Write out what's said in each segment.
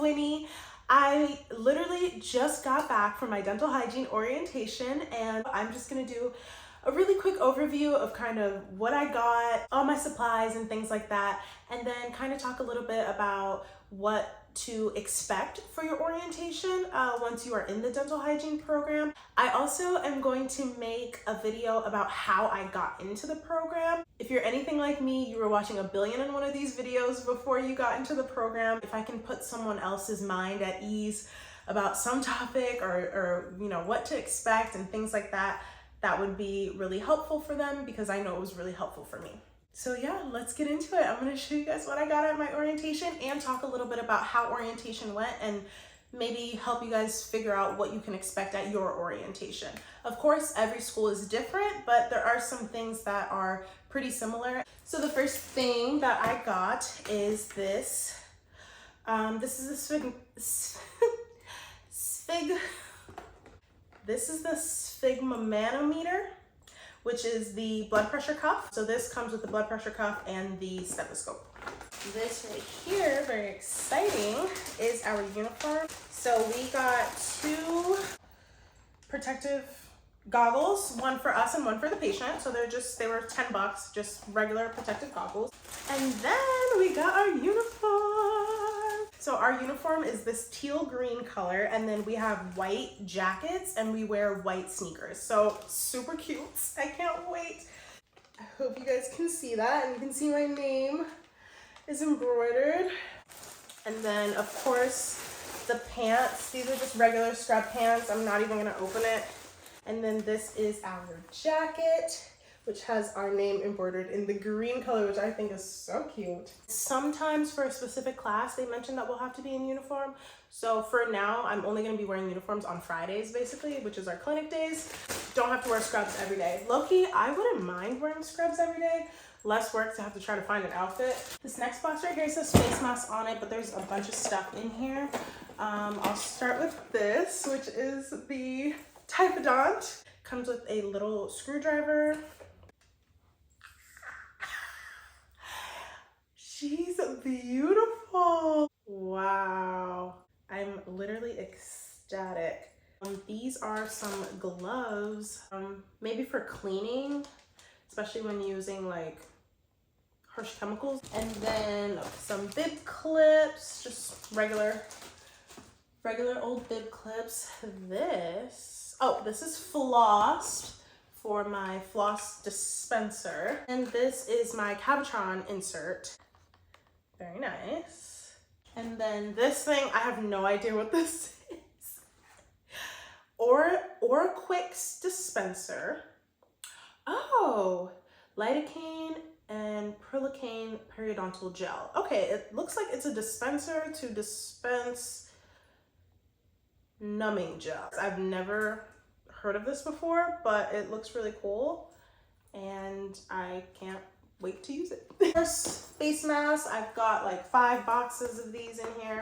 Winnie. I literally just got back from my dental hygiene orientation, and I'm just gonna do a really quick overview of kind of what I got, all my supplies and things like that, and then kind of talk a little bit about what to expect for your orientation once you are in the dental hygiene program. I also am going to make a video about how I got into the program. If you're anything like me, you were watching a billion and one of these videos before you got into the program. If I can put someone else's mind at ease about some topic or you know, what to expect and things like that, that would be really helpful for them, because I know it was really helpful for me. So yeah, let's get into it. I'm gonna show you guys what I got at my orientation and talk a little bit about how orientation went and maybe help you guys figure out what you can expect at your orientation. Of course, every school is different, but there are some things that are pretty similar. So the first thing that I got is this. This is the This is the sphygmomanometer, which is the blood pressure cuff. So this comes with the blood pressure cuff and the stethoscope. This right here, very exciting, is our uniform. So we got 2 protective goggles, one for us and one for the patient. So they were $10, just regular protective goggles. And then we got our uniform. So our uniform is this teal green color, and then we have white jackets and we wear white sneakers. So super cute. I can't wait. I hope you guys can see that, and you can see my name is embroidered. And then of course the pants, these are just regular scrub pants. I'm not even gonna open it. And then this is our jacket, which has our name embroidered in the green color, which I think is so cute. Sometimes for a specific class, they mention that we'll have to be in uniform. So for now, I'm only gonna be wearing uniforms on Fridays, basically, which is our clinic days. Don't have to wear scrubs every day. Low-key, I wouldn't mind wearing scrubs every day. Less work to have to try to find an outfit. This next box right here says face mask on it, but there's a bunch of stuff in here. I'll start with this, which is the Typodont. Comes with a little screwdriver. She's beautiful. Wow. I'm literally ecstatic. These are some gloves, maybe for cleaning, especially when using like harsh chemicals. And then some bib clips, just regular old bib clips. This is floss for my floss dispenser. And this is my Cabochon insert. Very nice. And then this thing, I have no idea what this is. Orquix dispenser. Oh, lidocaine and prilocaine periodontal gel. Okay, it looks like it's a dispenser to dispense numbing gel. I've never heard of this before, but it looks really cool and I can't wait to use it. First face mask, I've got like 5 boxes of these in here.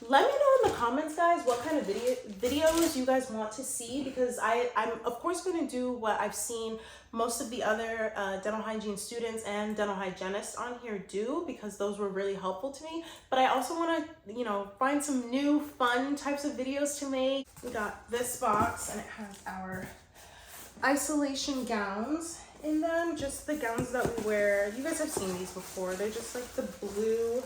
Let me know in the comments, guys, what kind of videos you guys want to see, because I'm of course going to do what I've seen most of the other dental hygiene students and dental hygienists on here do, because those were really helpful to me. But I also want to, you know, find some new fun types of videos to make. We got this box and it has our isolation gowns in them, just the gowns that we wear. You guys have seen these before. They're just like the blue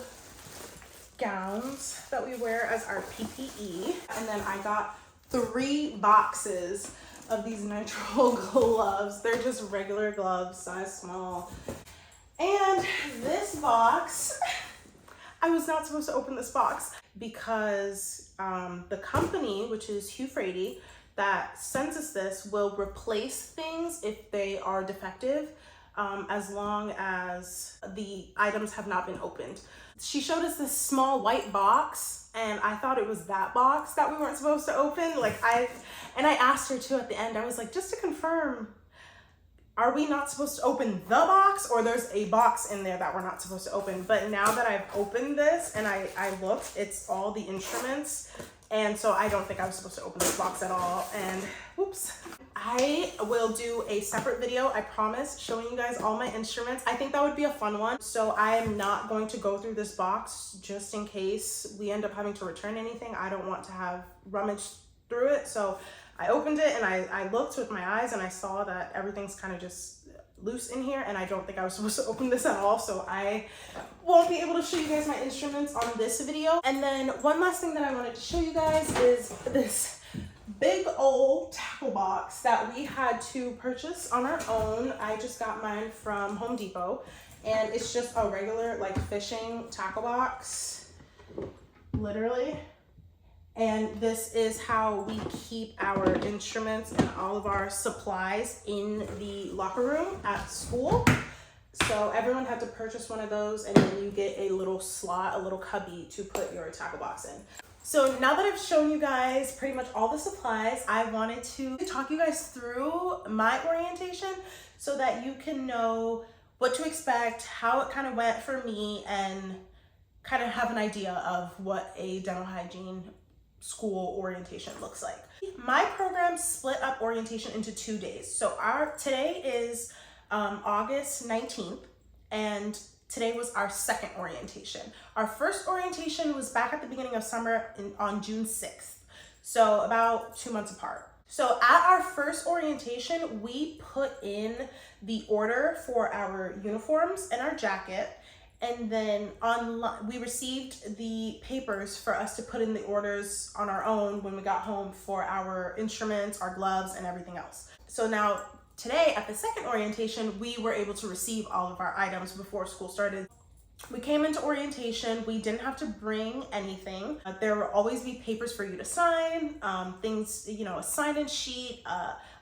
gowns that we wear as our PPE. And then I got 3 boxes of these nitrile gloves. They're just regular gloves, size small. And this box, I was not supposed to open this box because the company, which is Hugh Frady, that sends us this, will replace things if they are defective, as long as the items have not been opened. She showed us this small white box, and I thought it was that box that we weren't supposed to open. I asked her too at the end, I was like, just to confirm, are we not supposed to open the box, or there's a box in there that we're not supposed to open? But now that I've opened this and I looked, it's all the instruments And so I don't think I was supposed to open this box at all. And whoops. I will do a separate video, I promise, showing you guys all my instruments. I think that would be a fun one. So I am not going to go through this box just in case we end up having to return anything. I don't want to have rummage through it. So I opened it and I looked with my eyes and I saw that everything's kind of just loose in here, and I don't think I was supposed to open this at all, so I won't be able to show you guys my instruments on this video. And then one last thing that I wanted to show you guys is this big old tackle box that we had to purchase on our own. I just got mine from Home Depot, and it's just a regular like fishing tackle box, literally. And this is how we keep our instruments and all of our supplies in the locker room at school. So everyone had to purchase one of those, and then you get a little slot, a little cubby to put your tackle box in. So now that I've shown you guys pretty much all the supplies, I wanted to talk you guys through my orientation so that you can know what to expect, how it kind of went for me, and kind of have an idea of what a dental hygiene school orientation looks like. My program split up orientation into 2 days. So today is August 19th, and today was our second orientation. Our first orientation was back at the beginning of summer on June 6th. So about 2 months apart. So at our first orientation, we put in the order for our uniforms and our jacket. And then we received the papers for us to put in the orders on our own when we got home for our instruments, our gloves, and everything else. So now today at the second orientation, we were able to receive all of our items before school started. We came into orientation, we didn't have to bring anything. There will always be papers for you to sign, things, you know, a sign-in sheet,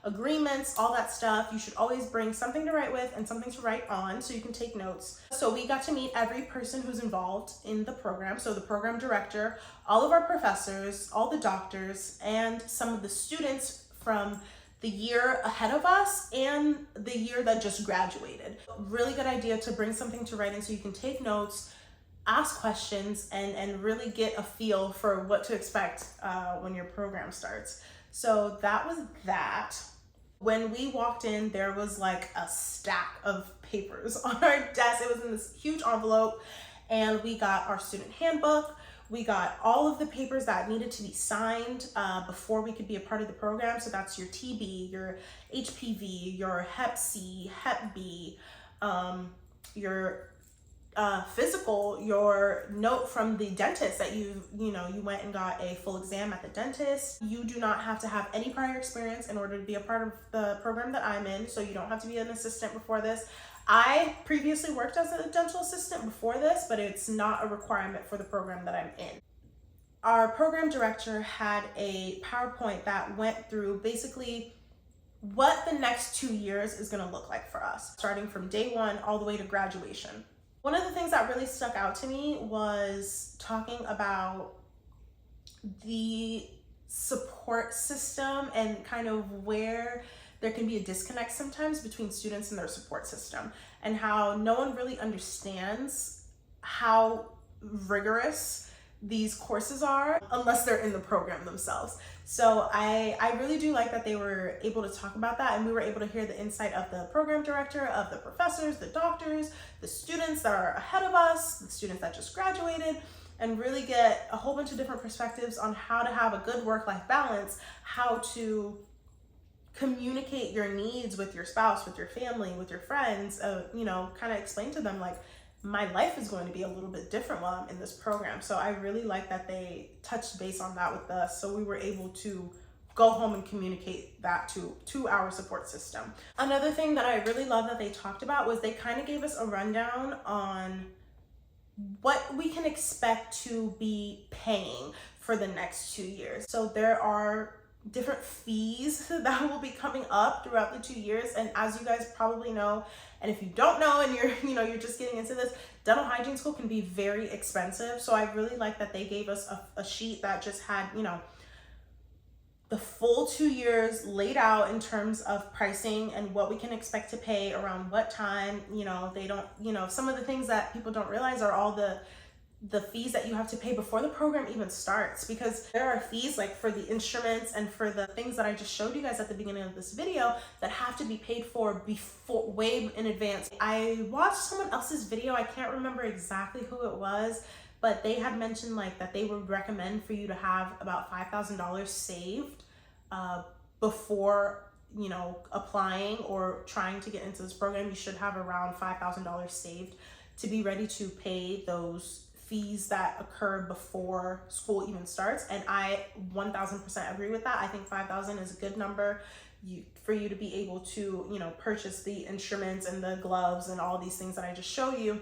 agreements, all that stuff. You should always bring something to write with and something to write on so you can take notes. So we got to meet every person who's involved in the program. So the program director, all of our professors, all the doctors, and some of the students from the year ahead of us and the year that just graduated. Really good idea to bring something to write in so you can take notes, ask questions, and really get a feel for what to expect when your program starts. So that was that. When we walked in, there was like a stack of papers on our desk. It was in this huge envelope, and we got our student handbook. We got all of the papers that needed to be signed before we could be a part of the program. So that's your TB, your HPV, your Hep C, Hep B, your physical, your note from the dentist that you went and got a full exam at the dentist. You do not have to have any prior experience in order to be a part of the program that I'm in, so you don't have to be an assistant before this. I previously worked as a dental assistant before this, but it's not a requirement for the program that I'm in. Our program director had a PowerPoint that went through basically what the next 2 years is going to look like for us, starting from day one all the way to graduation. One of the things that really stuck out to me was talking about the support system and kind of where there can be a disconnect sometimes between students and their support system, and how no one really understands how rigorous these courses are unless they're in the program themselves. So I really do like that they were able to talk about that, and we were able to hear the insight of the program director, of the professors, the doctors, the students that are ahead of us, the students that just graduated, and really get a whole bunch of different perspectives on how to have a good work-life balance, how to communicate your needs with your spouse, with your family, with your friends, kind of explain to them like, my life is going to be a little bit different while I'm in this program. So I really like that they touched base on that with us, so we were able to go home and communicate that to our support system. Another thing that I really love that they talked about was they kind of gave us a rundown on what we can expect to be paying for the next 2 years. So there are different fees that will be coming up throughout the 2 years, and as you guys probably know, and if you don't know and you're just getting into this, dental hygiene school can be very expensive. So I really like that they gave us a sheet that just had the full 2 years laid out in terms of pricing and what we can expect to pay around what time. They don't, some of the things that people don't realize are all the the fees that you have to pay before the program even starts, because there are fees like for the instruments and for the things that I just showed you guys at the beginning of this video that have to be paid for before, way in advance. I watched someone else's video, I can't remember exactly who it was, but they had mentioned like that they would recommend for you to have about $5,000 saved before, you know, applying or trying to get into this program. You should have around $5,000 saved to be ready to pay those fees that occur before school even starts. And I 1000% agree with that. I think 5,000 is a good number for you to be able to, you know, purchase the instruments and the gloves and all these things that I just show you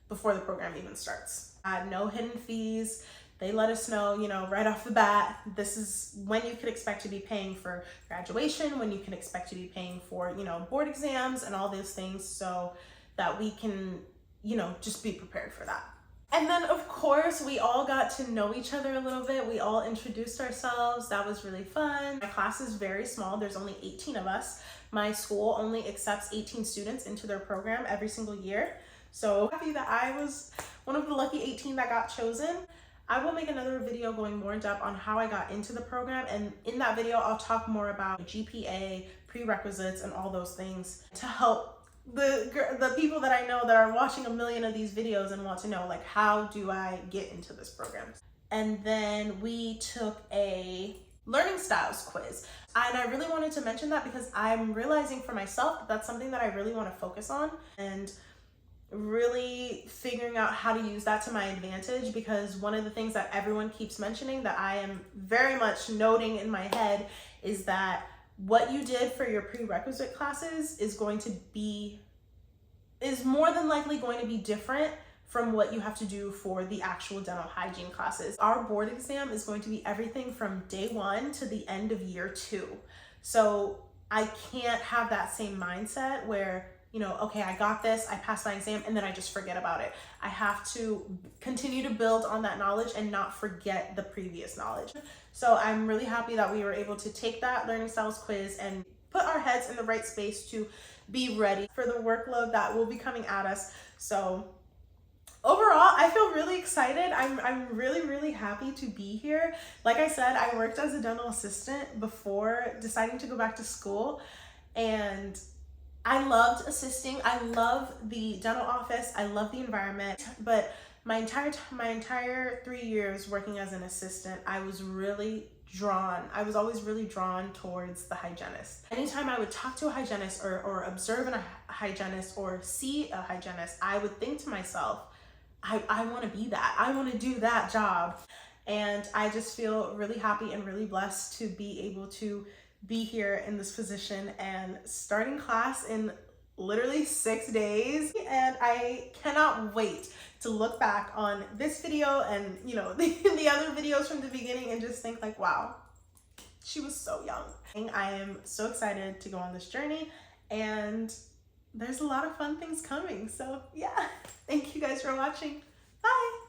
before the program even starts. No hidden fees. They let us know, you know, right off the bat, this is when you could expect to be paying for graduation, when you can expect to be paying for, you know, board exams and all those things, so that we can, you know, just be prepared for that. And then of course, we all got to know each other a little bit. We all introduced ourselves. That was really fun. My class is very small. There's only 18 of us. My school only accepts 18 students into their program every single year. So happy that I was one of the lucky 18 that got chosen. I will make another video going more in depth on how I got into the program. And in that video, I'll talk more about GPA, prerequisites, and all those things to help the people that I know that are watching a million of these videos and want to know, like, how do I get into this program? And then we took a learning styles quiz. And I really wanted to mention that because I'm realizing for myself that that's something that I really want to focus on, and really figuring out how to use that to my advantage, because one of the things that everyone keeps mentioning that I am very much noting in my head is that what you did for your prerequisite classes is more than likely going to be different from what you have to do for the actual dental hygiene classes. Our board exam is going to be everything from day 1 to the end of year 2. So I can't have that same mindset where, you know, okay, I got this, I passed my exam, and then I just forget about it. I have to continue to build on that knowledge and not forget the previous knowledge. So I'm really happy that we were able to take that learning styles quiz and put our heads in the right space to be ready for the workload that will be coming at us. So overall, I feel really excited. I'm really happy to be here. Like I said, I worked as a dental assistant before deciding to go back to school, and I loved assisting. I love the dental office. I love the environment, but my entire 3 years working as an assistant, I was always really drawn towards the hygienist. Anytime I would talk to a hygienist or observe a hygienist or see a hygienist, I would think to myself, I want to be that. I want to do that job. And I just feel really happy and really blessed to be able to be here in this position and starting class in literally 6 days. And I cannot wait to look back on this video and, you know, the other videos from the beginning and just think like, wow, she was so young. I am so excited to go on this journey, and there's a lot of fun things coming. So yeah, thank you guys for watching. Bye.